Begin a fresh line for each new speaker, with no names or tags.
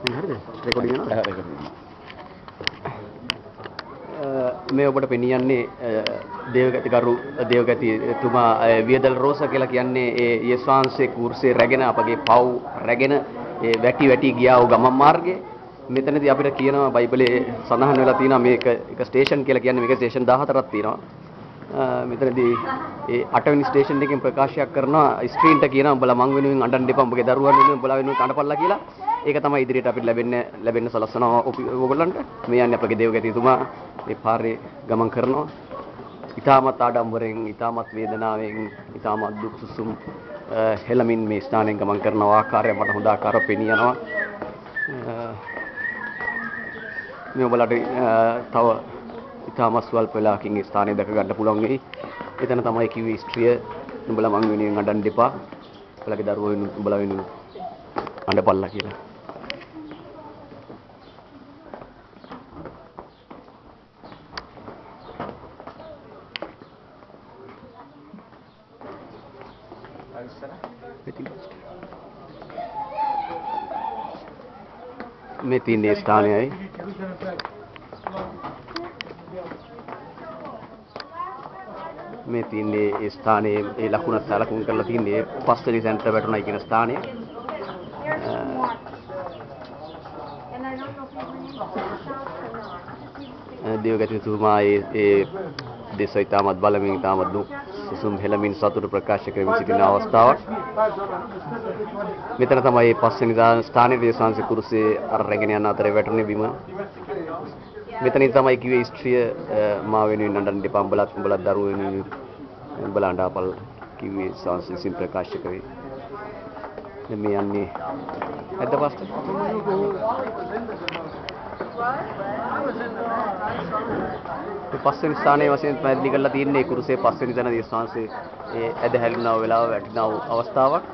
හරිද? රෙකෝඩින් යනවා. මේ ඔබට පෙනියන්නේ දේවගතිතුමා වියදල් රෝස කියලා කියන්නේ ඒ යේසුස්වහන්සේ කුර්සියේ රැගෙන අපගේ පව් රැගෙන ඒ වැටි වැටි ගියා වූ ගමන් මාර්ගයේ මෙතනදී අපිට කියනවා බයිබලයේ සඳහන් වෙලා තියෙනවා මේක එක ස්ටේෂන් කියලා කියන්නේ මේක ස්ටේෂන් 14ක් තියෙනවා. මෙතනදී ඒ 8 වෙනි ස්ටේෂන් එකෙන් ප්‍රකාශයක් කරනවා ස්ක්‍රීන්ට කියනවා උඹලා මං වෙනුවෙන් අඬන්න එපා උඹගේ දරුවන් වෙනුවෙන් උඹලා වෙනුවෙන් අඬපල්ලා කියලා. ඒක තමයි ඉදිරියට අපිට ලැබෙන්න සලස්වනවා ඕගොල්ලන්ට. මේ යන්නේ අපගේ දේවගතිතුමා මේ පාරේ ගමන් කරනවා. ඊටමත් ආඩම්බරෙන්, ඊටමත් වේදනාවෙන්, ඊටමත් දුක් සුසුම් හෙළමින් මේ ස්ථානයෙන් ගමන් කරන ආකාරය මට හොඳ ආකාරව පෙනී යනවා. මේ ඔයාලට තව ඊටමත් ස්වල්ප වෙලාවකින් මේ ස්ථානය දැක ගන්න පුළුවන් වෙයි. එතන තමයි කිව්වේ ස්ත්‍රිය උඹලා මං වෙනුවෙන් අඬන්න එපා. උඹලගේ දරුවෝ වෙනුවෙන් උඹලා වෙනුවෙන් අඬපල්ලා කියලා. මේ තියෙන ස්ථානයයි මේ තියෙන්නේ ඒ ස්ථානයේ ඒ ලකුණ සලකුණු කරලා තියෙන්නේ පස්වෙනි සෙන්ටර් වැටුණයි කියන ස්ථානය. දේවගතිතුමා ඒ දේශය තාමත් බලමින් තාමත් දුක් සුසුම් හෙළමින් සතුට ප්‍රකාශ කරමින් සිටින අවස්ථාවක්. මෙතන තමයි පස්වෙනි ස්ථානයේ දේශාංශ කුරුසේ අර රැගෙන යන අතරේ වැටුනේ බිම. මෙතනින් තමයි කිව්වේ ස්ත්‍රිය මා වෙනුවෙන් අඬන්න එපා උඹලා දරුවෝ වෙනුවෙන් උඹලා අඬපල් කිව්වේ සංසිසින් ප්‍රකාශ කරේ. දැන් මේ යන්නේ ඇද්ද පස්ට? මේ පස්වෙනි ස්ථානයේ වශයෙන් පැහැදිලි කරලා තියෙන්නේ කුරුසේ පස්වෙනි තැන දේශාංශයේ ඒ ඇද හැලුණා වෙලාව වැටිනා අවස්ථාවක්.